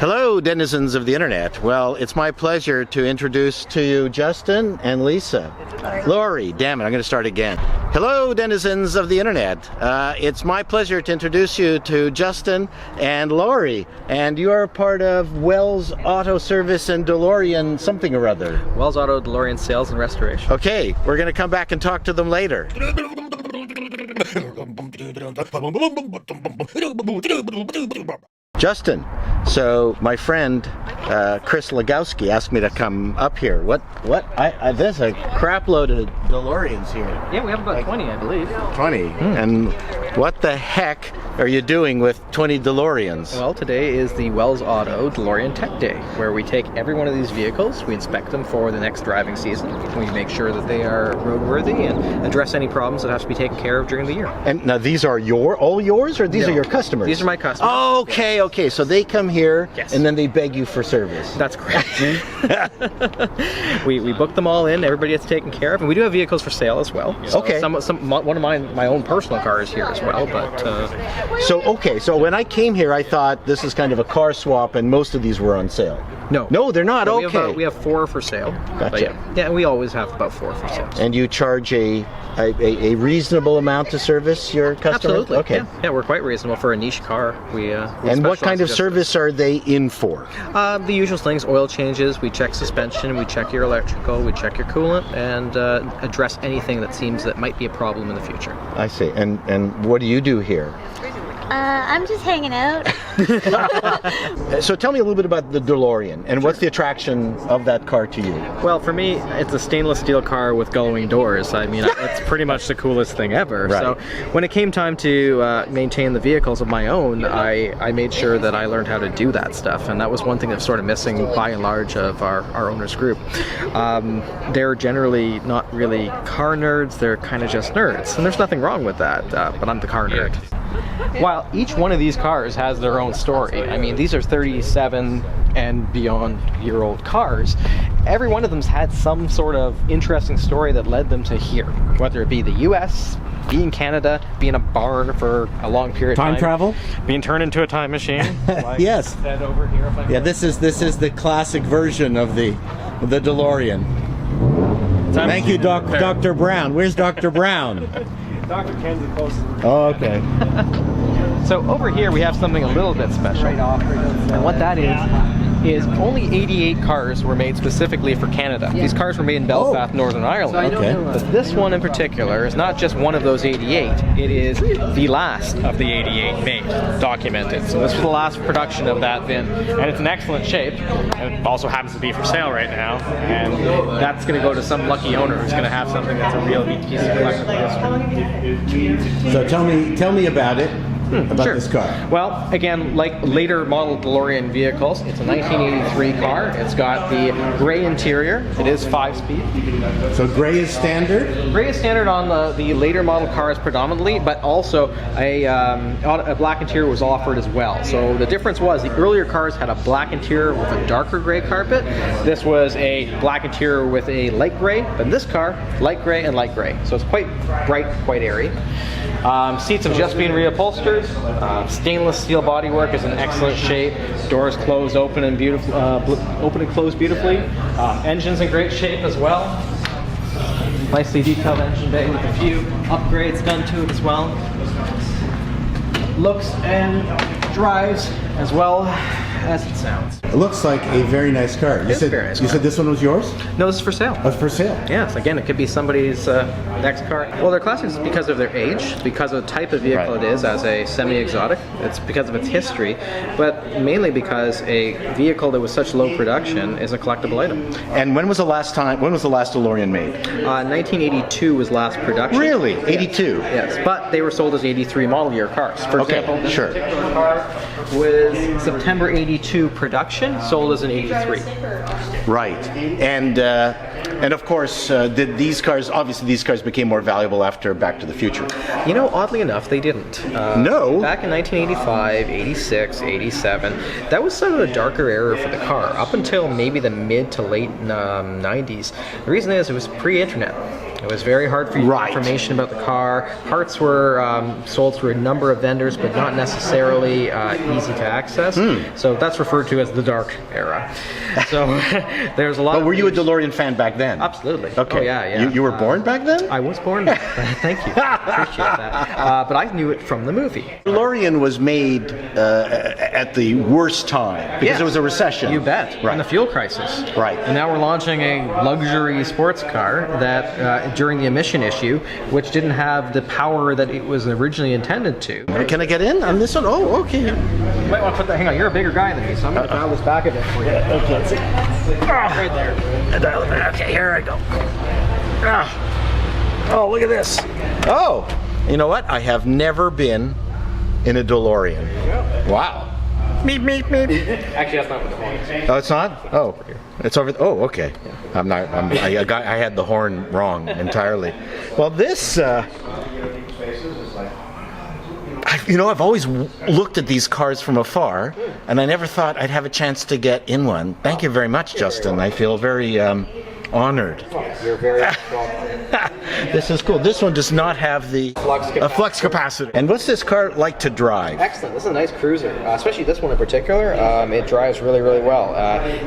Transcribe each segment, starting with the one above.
Hello, denizens of the internet. Well, it's my pleasure to introduce to you Justin and Lisa. Lori, damn it, I'm going to start again. Hello, denizens of the internet. It's my pleasure to introduce you to Justin and Lori. And you are part of Wells Auto Service and DeLorean something or other. Wells Auto DeLorean Sales and Restoration. Okay, we're going to come back and talk to them later. Justin, so my friend Chris Legowski asked me to come up here. There's a crap load of DeLoreans here. Yeah, we have about 20, I believe. 20? And what the heck are you doing with 20 DeLoreans? Well, today is the Wells Auto DeLorean Tech Day, where we take every one of these vehicles, we inspect them for the next driving season, we make sure that they are roadworthy and address any problems that have to be taken care of during the year. And now these are all yours, or these are your customers? These are my customers. Oh, okay, so they come here, yes, and then they beg you for service. That's correct. we book them all in, everybody gets taken care of, and we do have vehicles for sale as well. So okay. One of my own personal cars here as well, but... So when I came here, I thought this is kind of a car swap, and most of these were on sale. No, they're not. No, okay. We have 4 for sale. Gotcha. Yeah, we always have about 4 for sale. And you charge a reasonable amount to service your customers? Absolutely. Okay. Yeah, we're quite reasonable for a niche car. And what kind of service are they in for? The usual things: oil changes. We check suspension. We check your electrical. We check your coolant, and address anything that seems that might be a problem in the future. I see. And what do you do here? I'm just hanging out. So tell me a little bit about the DeLorean, and what's the attraction of that car to you? Well, for me, it's a stainless steel car with glowing doors. I mean, it's pretty much the coolest thing ever. Right. So when it came time to maintain the vehicles of my own, I made sure that I learned how to do that stuff, and that was one thing that's sort of missing by and large of our owners group. They're generally not really car nerds, they're kind of just nerds, and there's nothing wrong with that, but I'm the car nerd. While each one of these cars has their own story, I mean, these are 37 and beyond year old cars. Every one of them's had some sort of interesting story that led them to here, whether it be the US, be in Canada, be in a barn for a long period of time. Time travel? Being turned into a time machine. Yes. Head over here if I Yeah, this is the classic version of the DeLorean. Thank you, Dr. Brown. Where's Dr. Brown? Dr. Ken's the closest. Oh, okay. So over here we have something a little bit special. And what that is only 88 cars were made specifically for Canada. These cars were made in Belfast, Northern Ireland. Okay. But this one in particular is not just one of those 88, it is the last of the 88 made, documented. So this was the last production of that VIN, and it's in excellent shape. And it also happens to be for sale right now, and that's going to go to some lucky owner who's going to have something that's a real piece of collectible history. So tell me about it. About Sure. this car. Well, again, like later model DeLorean vehicles, it's a 1983 car. It's got the gray interior. It is 5-speed. So gray is standard? Gray is standard on the later model cars predominantly, but also a black interior was offered as well. So the difference was the earlier cars had a black interior with a darker gray carpet. This was a black interior with a light gray, but this car, light gray and light gray. So it's quite bright, quite airy. Seats have just been reupholstered. Stainless steel bodywork is in excellent shape. Doors closed, open and beautiful, open and closed beautifully. Engine's in great shape as well. Nicely detailed engine bay with a few upgrades done to it as well. Looks and drives as well as it sounds. It looks like a very nice car. You said this one was yours? No, this is for sale. Oh, it's for sale. Yes, again, it could be somebody's next car. Well, they're classics because of their age, because of the type of vehicle it is as a semi-exotic. It's because of its history, but mainly because a vehicle that was such low production is a collectible item. And when was the last DeLorean made? 1982 was last production. Really? 82? Yes, but they were sold as 83 model year cars. For example, this particular car was September 82 production, sold as an 83. Right. And of course, did these cars, obviously these cars became more valuable after Back to the Future. You know, oddly enough, they didn't. No? Back in 1985, 86, 87, that was sort of a darker era for the car, up until maybe the mid to late 90s. The reason is it was pre-internet. It was very hard for you to get information about the car. Parts were sold through a number of vendors, but not necessarily easy to access. So that's referred to as the dark era. So there's a lot. But were you a DeLorean fan back then? Absolutely. Okay. Oh, yeah. You were born back then? I was born back then. Thank you. Appreciate that. But I knew it from the movie. DeLorean was made at the worst time because it was a recession. You bet. Right. And the fuel crisis. Right. And now we're launching a luxury sports car that during the emission issue, which didn't have the power that it was originally intended to. Can I get in on this one? Oh, okay. You might want to put that. Hang on, you're a bigger guy than me, so I'm going to dial this back a bit for you. Okay, let's see. Right there. Dial it back. Okay, here I go. Oh, look at this. Oh, you know what? I have never been in a DeLorean. Wow. Meep, meep, meep. Actually, that's not what the horn is. Oh, it's not? Oh, it's over. Oh, okay. I'm not. I had the horn wrong entirely. Well, this. I've always looked at these cars from afar, and I never thought I'd have a chance to get in one. Thank you very much, Justin. I feel very honored. You're very welcome. This is cool. This one does not have the flux capacitor. And what's this car like to drive? Excellent. This is a nice cruiser, especially this one in particular. It drives really, really well.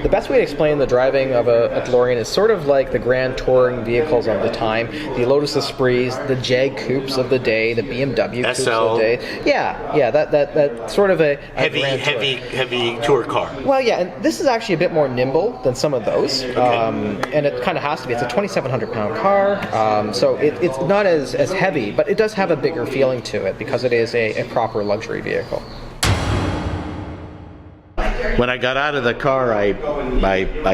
The best way to explain the driving of a DeLorean is sort of like the grand touring vehicles of the time. The Lotus Esprits, the Jag Coupes of the day, the BMW Coupes of the day. Yeah, that sort of a heavy tour car. Well, yeah, and this is actually a bit more nimble than some of those. And it kind of has to be. It's a 2,700-pound car, so it's not as heavy, but it does have a bigger feeling to it because it is a proper luxury vehicle. When I got out of the car, I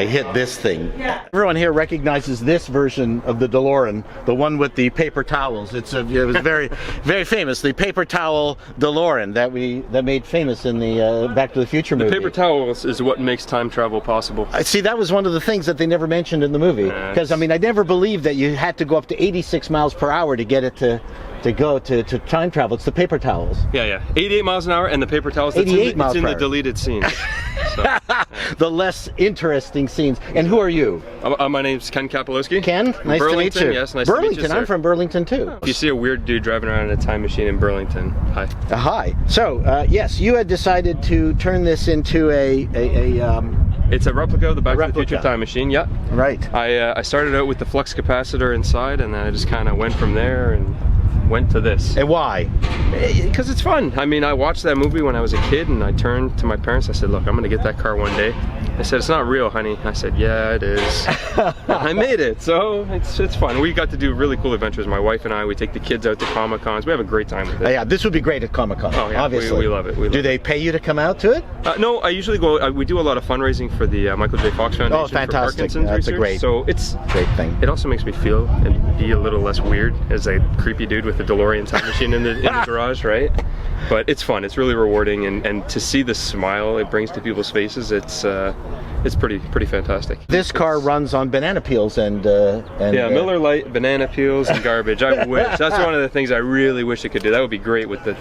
hit this thing. Everyone here recognizes this version of the DeLorean, the one with the paper towels. It was very, very famous. The paper towel DeLorean that made famous in the Back to the Future movie. The paper towels is what makes time travel possible. See, that was one of the things that they never mentioned in the movie. Because I never believed that you had to go up to 86 miles per hour to get it to go to time travel. It's the paper towels. Yeah. 88 miles an hour and the paper towels. 88 miles in per the hour. deleted scenes. So, the less interesting scenes. And who are you? My name's Ken Kapalowski. Ken, nice to meet you. Yes, nice Burlington, to meet you, sir. I'm from Burlington too. If you see a weird dude driving around in a time machine in Burlington, hi. Hi. So, yes, you had decided to turn this into it's a replica of the Back to the Future time machine, yeah. Right. I started out with the flux capacitor inside, and then I just kind of went from there and went to this. And why? Because it's fun. I watched that movie when I was a kid, and I turned to my parents. I said, look, I'm going to get that car one day. I said, it's not real, honey. I said, yeah, it is. I made it, so it's fun. We got to do really cool adventures. My wife and I, we take the kids out to Comic-Cons. We have a great time with it. Yeah, this would be great at Comic-Con, oh, yeah, obviously. We love it. Do they pay you to come out to it? No, I usually go, we do a lot of fundraising for the Michael J. Fox Foundation. Oh, fantastic. For Parkinson's That's research. So it's great thing. It also makes me feel and be a little less weird as a creepy dude with a DeLorean time machine in the garage, right? But it's fun. It's really rewarding, and to see the smile it brings to people's faces, it's pretty fantastic. This car runs on banana peels and Miller Lite, banana peels, and garbage. I wish. That's one of the things I really wish it could do. That would be great with the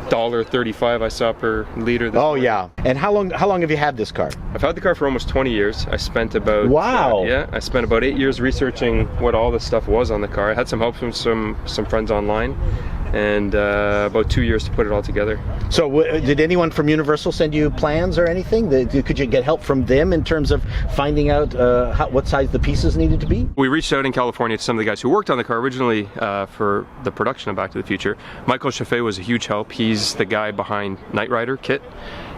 $1.35 I saw per liter. This morning. Yeah. And how long have you had this car? I've had the car for almost 20 years. I spent about I spent about 8 years researching what all this stuff was on the car. I had some help from some friends online, and about 2 years to put it all together. So did anyone from Universal send you plans or anything? Could you get help from them in terms of finding out what size the pieces needed to be? We reached out in California to some of the guys who worked on the car originally for the production of Back to the Future. Michael Chaffee was a huge help. He's the guy behind Knight Rider kit,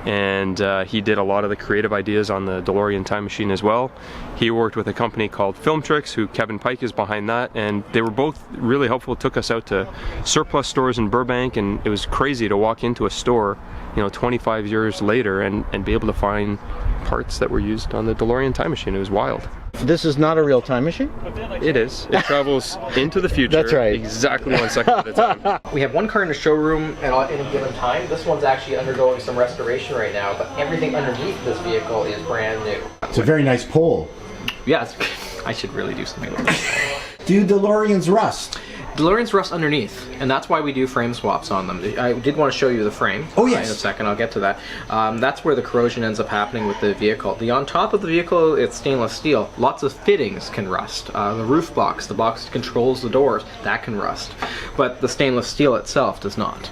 and he did a lot of the creative ideas on the DeLorean time machine as well. He worked with a company called Film Tricks, who Kevin Pike is behind that, and they were both really helpful. Took us out to surplus stores in Burbank, and it was crazy to walk into a store 25 years later and be able to find parts that were used on the DeLorean time machine. It was wild. This is not a real time machine? It is. It travels into the future. That's right. Exactly 1 second at a time. We have one car in the showroom at any given time. This one's actually undergoing some restoration right now, but everything underneath this vehicle is brand new. It's a very nice pole. Yes, I should really do something like that. Do DeLoreans rust? DeLoreans rust underneath, and that's why we do frame swaps on them. I did want to show you the frame. Oh, yes. In a second, I'll get to that. That's where the corrosion ends up happening with the vehicle. On top of the vehicle, it's stainless steel. Lots of fittings can rust. The roof box, the box that controls the doors, that can rust. But the stainless steel itself does not.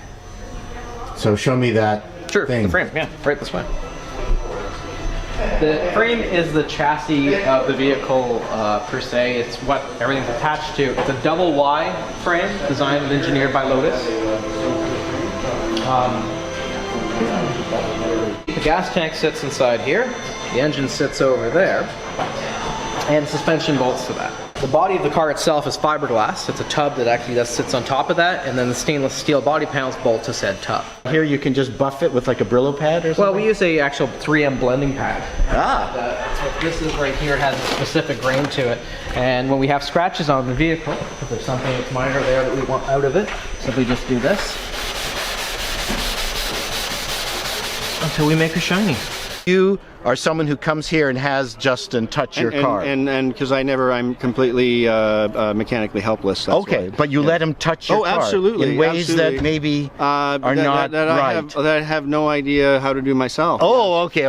So show me that thing. The frame, yeah, right this way. The frame is the chassis of the vehicle per se. It's what everything's attached to. It's a double Y frame designed and engineered by Lotus. The gas tank sits inside here. The engine sits over there. And suspension bolts to that. The body of the car itself is fiberglass. It's a tub that actually sits on top of that, and then the stainless steel body panels bolt to said tub. Here you can just buff it with like a Brillo pad or something? Well, we use a actual 3M blending pad. Ah. That's what this is right here. It has a specific grain to it. And when we have scratches on the vehicle, if there's something that's minor there that we want out of it, simply just do this until we make her shiny. You are someone who comes here and has Justin touch your car. And because I'm completely mechanically helpless. That's okay, why. but you let him touch your car. Absolutely. In ways that maybe are not right. That I have no idea how to do myself. Oh, okay.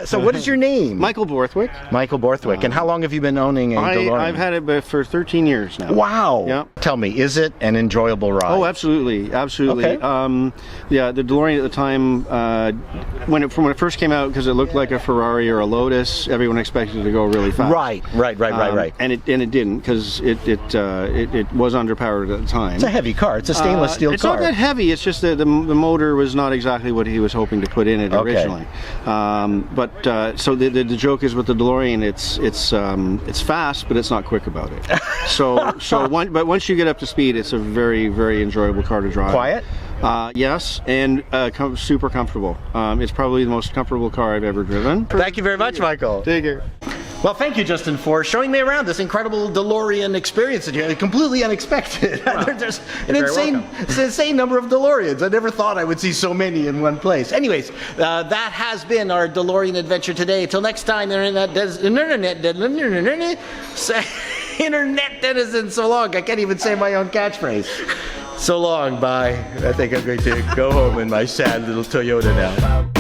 So what is your name? Michael Borthwick. Michael Borthwick. And how long have you been owning a DeLorean? I've had it for 13 years now. Wow. Yeah. Tell me, is it an enjoyable ride? Oh, absolutely. Okay. Yeah, the DeLorean at the time, when it first came out, because it looked like a Ferrari or a Lotus, everyone expected it to go really fast. Right. And it didn't, because it was underpowered at the time. It's a heavy car. It's a stainless steel car. It's not that heavy. It's just that the motor was not exactly what he was hoping to put in it originally. So the joke is with the DeLorean, it's fast, but it's not quick about it. But once you get up to speed, it's a very, very enjoyable car to drive. Quiet? Yes, and super comfortable. It's probably the most comfortable car I've ever driven. Thank you very much, Michael. Take care. Well, thank you, Justin, for showing me around this incredible DeLorean experience that you had. Completely unexpected. Wow. There's an insane number of DeLoreans. I never thought I would see so many in one place. Anyways, that has been our DeLorean adventure today. Until next time, internet denizens, so long. I can't even say my own catchphrase. So long, bye. I think I'm going to go home in my sad little Toyota now.